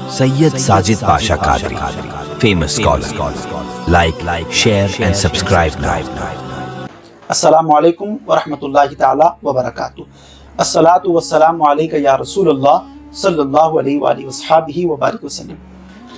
Sayyid Sajid Pasha Qadri, famous scholar. Like, share and subscribe now. Assalamu alaikum wa rahmatullahi ta'ala wa barakatuh. Assalatu wassalamu alayka ya Rasulullah sallallahu alayhi wa alihi wa sahbihi wa barik wa sallam.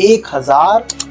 1000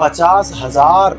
50,000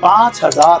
5000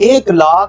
1,00,000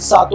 7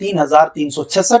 3366,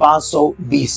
520।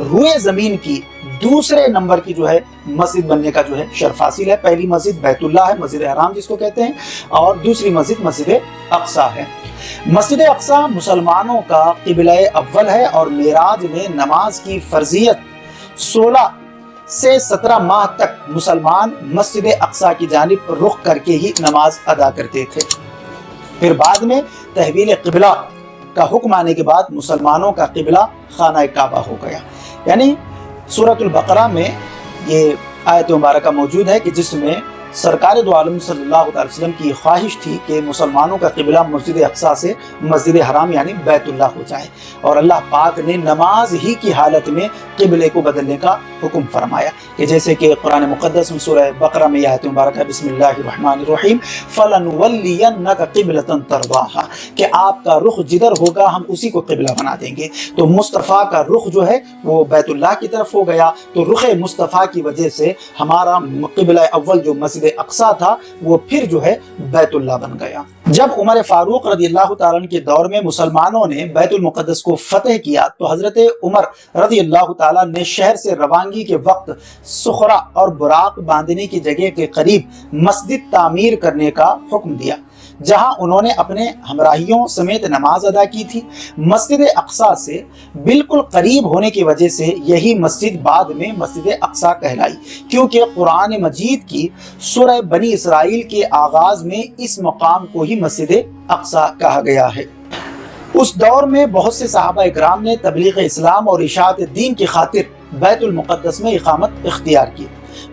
روئے زمین کی دوسرے number کی جو ہے مسجد بننے کا جو ہے شرف حاصل ہے۔ پہلی مسجد بیت اللہ ہے، مسجد حرام جس کو کہتے ہیں، اور دوسری مسجد مسجد اقصیٰ ہے۔ مسجد اقصیٰ مسلمانوں کا قبلہ اول ہے، اور معراج میں نماز کی فرضیت 16 سے 17 ماہ تک مسلمان مسجد اقصیٰ کی جانب رخ کر کے ہی نماز ادا کرتے تھے۔ پھر بعد میں تحویل قبلہ کا حکم آنے کے بعد مسلمانوں کا قبلہ خانہ کعبہ ہو گیا۔ یعنی سورۃ البقرہ میں یہ آیت مبارکہ موجود ہے کہ جس میں سرکار دو عالم صلی اللہ علیہ وسلم کی خواہش تھی کہ مسلمانوں کا قبلہ مسجد اقصیٰ سے مسجد حرام یعنی بیت اللہ ہو جائے، اور اللہ پاک نے نماز ہی کی حالت میں قبلے کو بدلنے کا حکم فرمایا، کہ جیسے کہ قرآن مقدس میں سورہ بقرہ میں یہ آیت مبارکہ ہے، بسم اللہ الرحمن الرحیم، فَلَنُوَلِّيَنَّكَ قِبْلَةً تَرْضَاهَا، کہ آپ کا رخ جدھر ہوگا ہم اسی کو قبلہ بنا دیں گے۔ تو مصطفیٰ کا رخ جو ہے وہ بیت اللہ کی طرف ہو گیا، تو رخ مصطفیٰ کی وجہ سے ہمارا قبلہ اول جو مسجد اقصیٰ تھا وہ پھر جو ہے بیت اللہ بن گیا۔ جب عمر فاروق رضی اللہ تعالیٰ عنہ کے دور میں مسلمانوں نے بیت المقدس کو فتح کیا تو حضرت عمر رضی اللہ تعالیٰ نے شہر سے روانگی کے وقت صخرہ اور براق باندھنے کی جگہ کے قریب مسجد تعمیر کرنے کا حکم دیا، جہاں انہوں نے اپنے ہمراہیوں سمیت نماز ادا کی تھی۔ مسجد اقصیٰ سے بالکل قریب ہونے کی وجہ سے یہی مسجد بعد میں مسجد اقصیٰ کہلائی، کیونکہ قرآن مجید کی سورہ بنی اسرائیل کے آغاز میں اس مقام کو ہی مسجد اقصیٰ کہا گیا ہے۔ اس دور میں بہت سے صحابہ کرام نے تبلیغ اسلام اور اشاعت دین کی خاطر بیت المقدس میں اقامت اختیار کی۔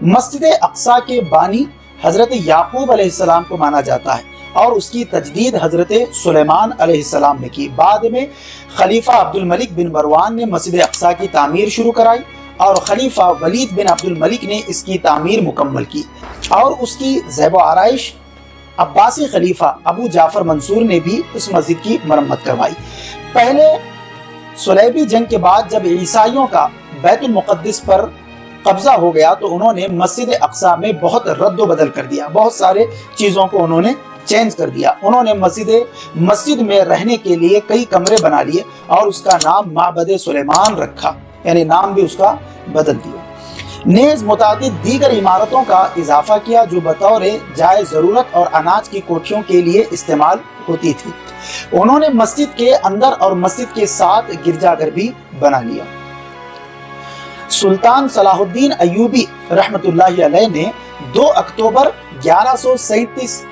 مسجد اقصیٰ کے بانی حضرت یعقوب علیہ السلام کو مانا جاتا ہے، اور اس کی تجدید حضرت سلیمان علیہ السلام نے کی۔ بعد میں خلیفہ عبد الملک بن مروان نے مسجد اقصیٰ کی تعمیر شروع کرائی، اور خلیفہ ولید بن عبد الملک نے اس کی تعمیر مکمل کی، اور اس کی زیب و آرائش عباسی خلیفہ ابو جعفر منصور نے بھی اس مسجد کی مرمت کروائی۔ پہلے صلیبی جنگ کے بعد جب عیسائیوں کا بیت المقدس پر قبضہ ہو گیا تو انہوں نے مسجد اقصیٰ میں بہت رد و بدل کر دیا، بہت سارے چیزوں کو انہوں نے چینج کر دیا۔ انہوں نے مسجد میں رہنے کے لیے کئی کمرے بنا لیے اور اس کا نام معبد سلیمان رکھا، یعنی نام بھی اس کا بدل دیا۔ نیز متعدد دیگر عمارتوں کا اضافہ کیا جو بطور جائے ضرورت اور اناج کی کوٹھیوں کے لیے استعمال ہوتی تھی۔ انہوں نے مسجد کے اندر اور مسجد کے ساتھ گرجا گھر بھی بنا لیا۔ سلطان صلاح الدین ایوبی رحمت اللہ علیہ نے 2 اکتوبر 1187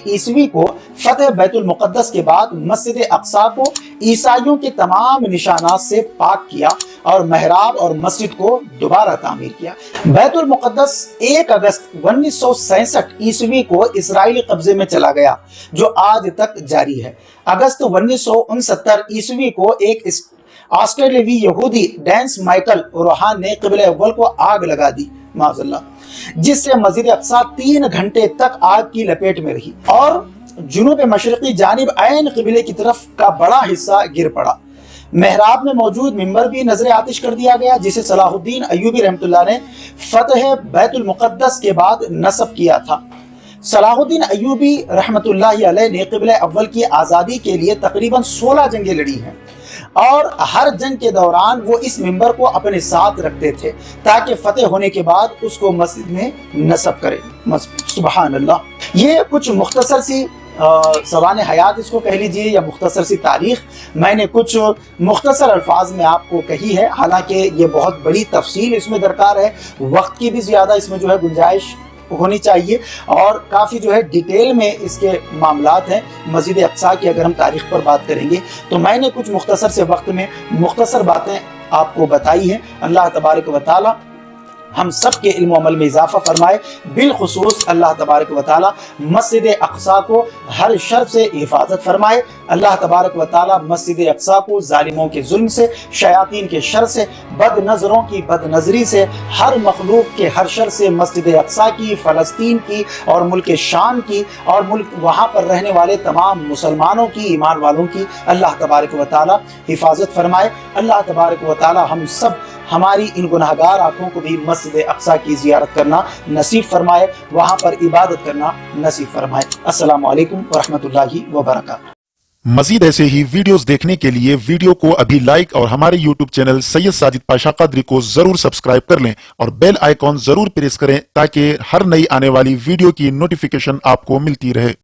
عیسوی کو فتح بیت المقدس کے بعد مسجد اقصیٰ کو عیسائیوں کے تمام نشانات سے پاک کیا اور محراب اور مسجد کو دوبارہ تعمیر کیا۔ بیت المقدس 1 اگست 1967 عیسوی کو اسرائیلی قبضے میں چلا گیا، جو آج تک جاری ہے۔ اگست 1969 عیسوی کو ایک آسٹریلوی یہودی ڈینس مائیکل روہان نے قبلہ اول کو آگ لگا دی، معاذ اللہ، جس سے مسجد اقصیٰ 3 گھنٹے تک آگ کی لپیٹ میں رہی اور جنوب مشرقی جانب عین قبلے کی طرف کا بڑا حصہ گر پڑا۔ محراب میں موجود ممبر بھی نظر آتش کر دیا گیا، جسے صلاح الدین ایوبی رحمۃ اللہ نے فتح بیت المقدس کے بعد نصب کیا تھا۔ صلاح الدین ایوبی رحمۃ اللہ علیہ نے قبلہ اول کی آزادی کے لیے تقریباً 16 جنگیں لڑی ہیں، اور ہر جنگ کے دوران وہ اس ممبر کو اپنے ساتھ رکھتے تھے تاکہ فتح ہونے کے بعد اس کو مسجد میں نصب کرے۔ سبحان اللہ۔ یہ کچھ مختصر سی سوانح حیات اس کو کہہ لیجئے یا مختصر سی تاریخ میں نے کچھ مختصر الفاظ میں آپ کو کہی ہے، حالانکہ یہ بہت بڑی تفصیل اس میں درکار ہے، وقت کی بھی زیادہ اس میں جو ہے گنجائش ہونی چاہیے، اور کافی جو ہے ڈیٹیل میں اس کے معاملات ہیں۔ مسجد اقصیٰ کی اگر ہم تاریخ پر بات کریں گے تو میں نے کچھ مختصر سے وقت میں مختصر باتیں آپ کو بتائی ہیں۔ اللہ تبارک و تعالی ہم سب کے علم و عمل میں اضافہ فرمائے، بالخصوص اللہ تبارک و تعالی مسجد اقصیٰ کو ہر شر سے حفاظت فرمائے۔ اللہ تبارک و تعالی مسجد اقصیٰ کو ظالموں کے ظلم سے، شیاطین کے شر سے، بد نظروں کی بد نظری سے، ہر مخلوق کے ہر شر سے، مسجد اقصیٰ کی، فلسطین کی اور ملک شام کی اور ملک وہاں پر رہنے والے تمام مسلمانوں کی، ایمان والوں کی اللہ تبارک و تعالی حفاظت فرمائے۔ اللہ تبارک و تعالی ہم سب ہماری ان گناہگار آنکھوں کو بھی مسجد اقصیٰ کی زیارت کرنا نصیب فرمائے، وہاں پر عبادت کرنا نصیب فرمائے۔ السلام علیکم ورحمۃ اللہ وبرکاتہ۔ مزید ایسے ہی ویڈیوز دیکھنے کے لیے ویڈیو کو ابھی لائک اور ہمارے یوٹیوب چینل سید ساجد پاشا قادری کو ضرور سبسکرائب کر لیں اور بیل آئیکن ضرور پریس کریں تاکہ ہر نئی آنے والی ویڈیو کی نوٹیفیکیشن آپ کو ملتی رہے۔